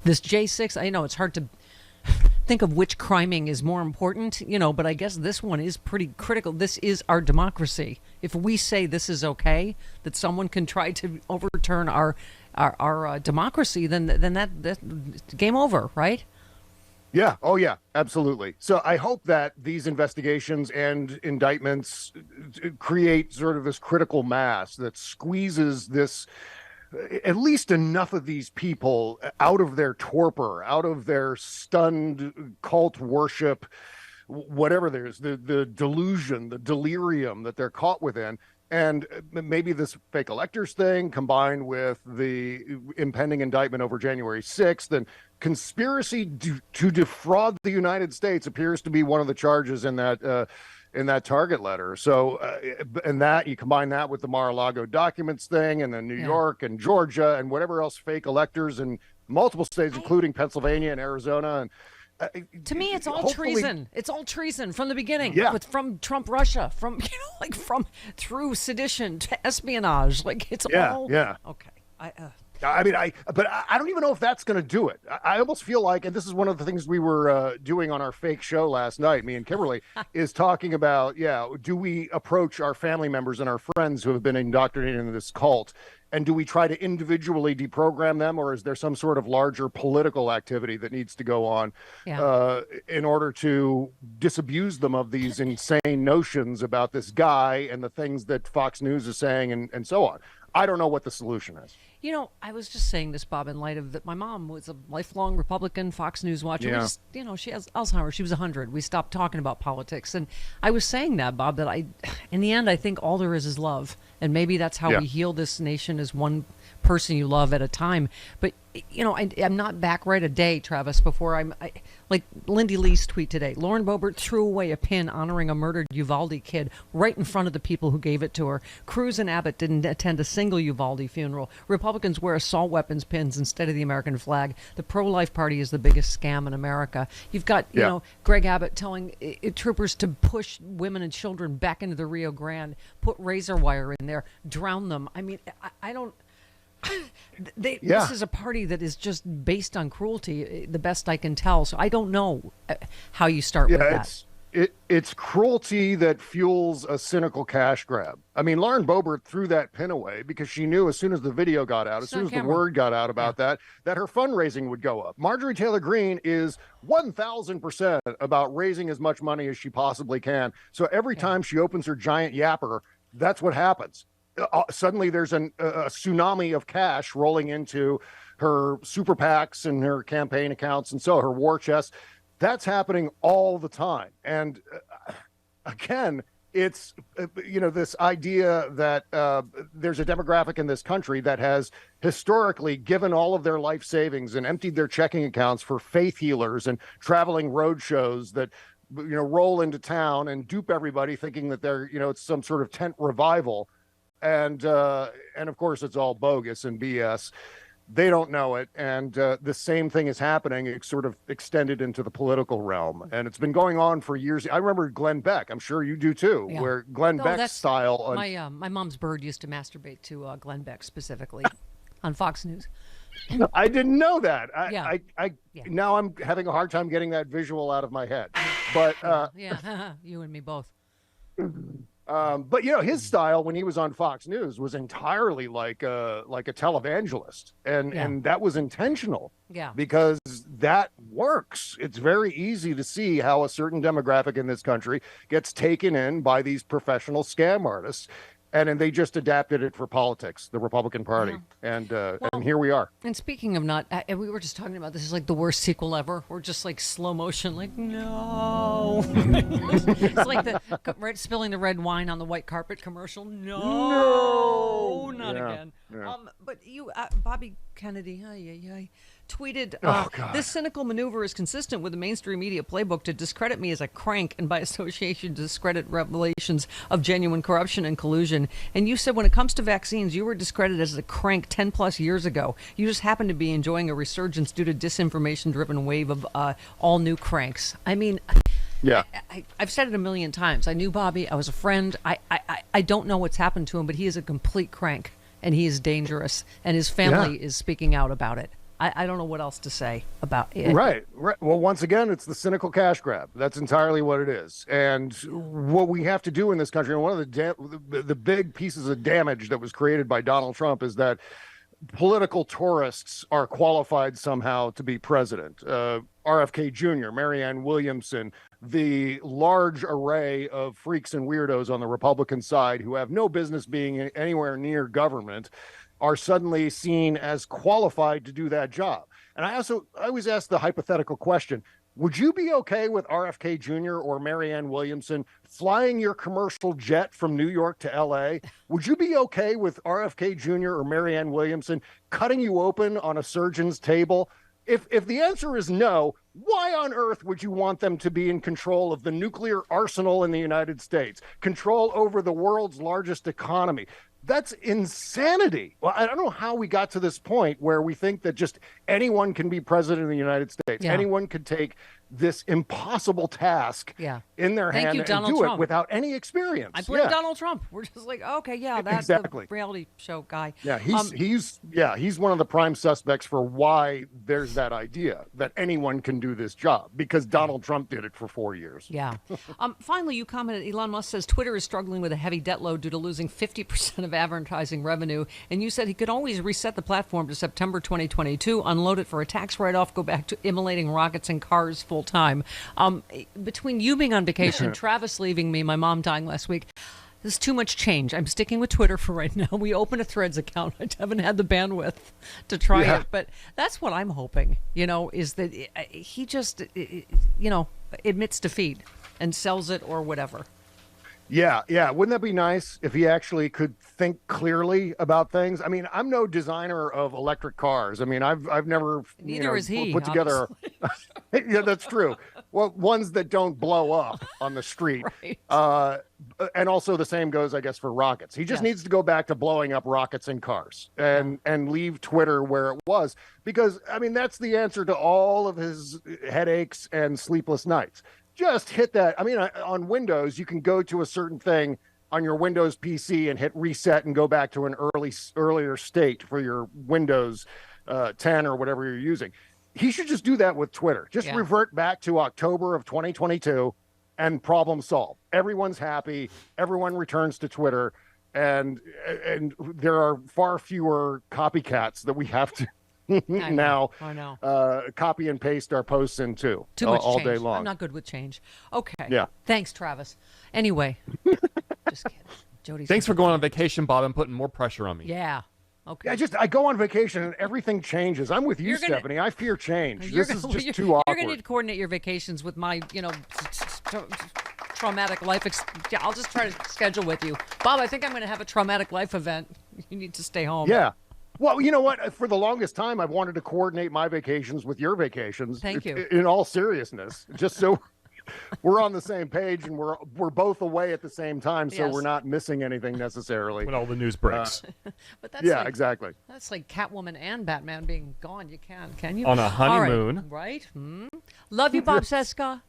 This J6, I know it's hard to think of which criming is more important, but I guess this one is pretty critical. This is our democracy. If we say this is okay, that someone can try to overturn our democracy, then that's game over, right? Yeah. Oh, yeah, absolutely. So I hope that these investigations and indictments create sort of this critical mass that squeezes at least enough of these people out of their torpor, out of their stunned cult worship, whatever there's the delusion, the delirium that they're caught within. And maybe this fake electors thing combined with the impending indictment over January 6th and conspiracy to defraud the United States appears to be one of the charges in that target letter. So, and that you combine that with the Mar-a-Lago documents thing and then New York and Georgia and whatever else fake electors in multiple states, including Pennsylvania and Arizona. And to me, it's all treason. It's all treason from the beginning. Yeah. From Trump, Russia, from from through sedition to espionage. It's all. Yeah. Okay. But I don't even know if that's going to do it. I almost feel like, and this is one of the things we were doing on our fake show last night, me and Kimberly, is talking about, do we approach our family members and our friends who have been indoctrinated into this cult, and do we try to individually deprogram them, or is there some sort of larger political activity that needs to go on in order to disabuse them of these insane notions about this guy and the things that Fox News is saying and so on? I don't know what the solution is. I was just saying this, Bob, in light of that. My mom was a lifelong Republican Fox News watcher. Yeah. She has Alzheimer's. She was 100. We stopped talking about politics. And I was saying that, Bob, that in the end, I think all there is love. And maybe that's how we heal this nation, is one person you love at a time. But, I'm not back right a day, Travis, before like Lindy Lee's tweet today. Lauren Boebert threw away a pin honoring a murdered Uvalde kid right in front of the people who gave it to her. Cruz and Abbott didn't attend a single Uvalde funeral. Republicans wear assault weapons pins instead of the American flag. The pro-life party is the biggest scam in America. You've got, Greg Abbott telling troopers to push women and children back into the Rio Grande, put razor wire in there, drown them. I mean, I don't... This is a party that is just based on cruelty, the best I can tell. So I don't know how you start with that. It's cruelty that fuels a cynical cash grab. I mean, Lauren Boebert threw that pin away because she knew as soon as the video got out, as soon as the word got out about that her fundraising would go up. Marjorie Taylor Greene is 1,000% about raising as much money as she possibly can. So every time she opens her giant yapper, that's what happens. Suddenly there's a tsunami of cash rolling into her super PACs and her campaign accounts, and so her war chest. That's happening all the time. And again, it's, this idea that there's a demographic in this country that has historically given all of their life savings and emptied their checking accounts for faith healers and traveling road shows that, roll into town and dupe everybody thinking that they're, it's some sort of tent revival. And of course, it's all bogus and BS. They don't know it. And the same thing is happening. It's sort of extended into the political realm. And it's been going on for years. I remember Glenn Beck. I'm sure you do, too, where Glenn Beck's style. My mom's bird used to masturbate to Glenn Beck specifically on Fox News. I didn't know that. Now I'm having a hard time getting that visual out of my head. But you and me both. But his style when he was on Fox News was entirely like a televangelist, and that was intentional. Because that works. It's very easy to see how a certain demographic in this country gets taken in by these professional scam artists. And they just adapted it for politics, the Republican Party. And here we are. And speaking of we were just talking about this is like the worst sequel ever. We're just like slow motion, like, no. It's like spilling the red wine on the white carpet commercial. No, not again. Yeah. But Bobby Kennedy, tweeted, this cynical maneuver is consistent with the mainstream media playbook to discredit me as a crank and by association discredit revelations of genuine corruption and collusion. And you said when it comes to vaccines, you were discredited as a crank 10 plus years ago. You just happen to be enjoying a resurgence due to disinformation-driven wave of all new cranks. I mean... Yeah, I've said it a million times. I knew Bobby. I was a friend. I don't know what's happened to him, but he is a complete crank, and he is dangerous, and his family is speaking out about it. I don't know what else to say about it. Right. Well, once again, it's the cynical cash grab. That's entirely what it is. And what we have to do in this country, and one of the big pieces of damage that was created by Donald Trump is that political tourists are qualified somehow to be president. RFK Jr., Marianne Williamson, the large array of freaks and weirdos on the Republican side who have no business being anywhere near government are suddenly seen as qualified to do that job. And I always ask the hypothetical question, would you be okay with RFK Jr. or Marianne Williamson flying your commercial jet from New York to LA? Would you be okay with RFK Jr. or Marianne Williamson cutting you open on a surgeon's table? If the answer is no, why on earth would you want them to be in control of the nuclear arsenal in the United States, control over the world's largest economy? That's insanity. Well, I don't know how we got to this point where we think that just anyone can be president of the United States. Yeah. Anyone could take this impossible task in their hand and do Trump. It without any experience. I blame Donald Trump. We're just like, okay, that's the reality show guy. Yeah, he's one of the prime suspects for why there's that idea that anyone can do this job, because Donald Trump did it for 4 years. Yeah. Finally, you commented, Elon Musk says Twitter is struggling with a heavy debt load due to losing 50% of advertising revenue. And you said he could always reset the platform to September 2022, unload it for a tax write-off, go back to immolating rockets and cars full time. Between you being on vacation, Travis leaving me, my mom dying last week, there's too much change. I'm sticking with Twitter for right now. We opened a Threads account. I haven't had the bandwidth to try it, but that's what I'm hoping, is that he just, admits defeat and sells it or whatever. Yeah. Wouldn't that be nice if he actually could think clearly about things? I mean, I'm no designer of electric cars. I mean, I've never Neither is he, put together. Yeah, that's true. Well, ones that don't blow up on the street. Right. And also the same goes, I guess, for rockets. He just needs to go back to blowing up rockets and cars and leave Twitter where it was, because, I mean, that's the answer to all of his headaches and sleepless nights. Just hit that. I mean, on Windows, you can go to a certain thing on your Windows PC and hit reset and go back to an earlier state for your Windows 10 or whatever you're using. He should just do that with Twitter. Just revert back to October of 2022 and problem solved. Everyone's happy. Everyone returns to Twitter. And there are far fewer copycats that we have to now copy and paste our posts into Too much all change. day long. I'm not good with change. Okay. Yeah. Thanks, Travis. Anyway, just kidding. Jody's Thanks for going on vacation, Bob, and putting more pressure on me. Yeah. Okay. I go on vacation and everything changes. I'm with you, Stephanie. I fear change. This is just too awkward. You're going to need to coordinate your vacations with my, traumatic life. I'll just try to schedule with you. Bob, I think I'm going to have a traumatic life event. You need to stay home. Yeah. Well, you know what? For the longest time, I've wanted to coordinate my vacations with your vacations. Thank you. In all seriousness, just so we're on the same page and we're both away at the same time, so we're not missing anything necessarily. When all the news breaks. But that's exactly. That's like Catwoman and Batman being gone. You can you? On a honeymoon. Right? Love you, Bob Seska.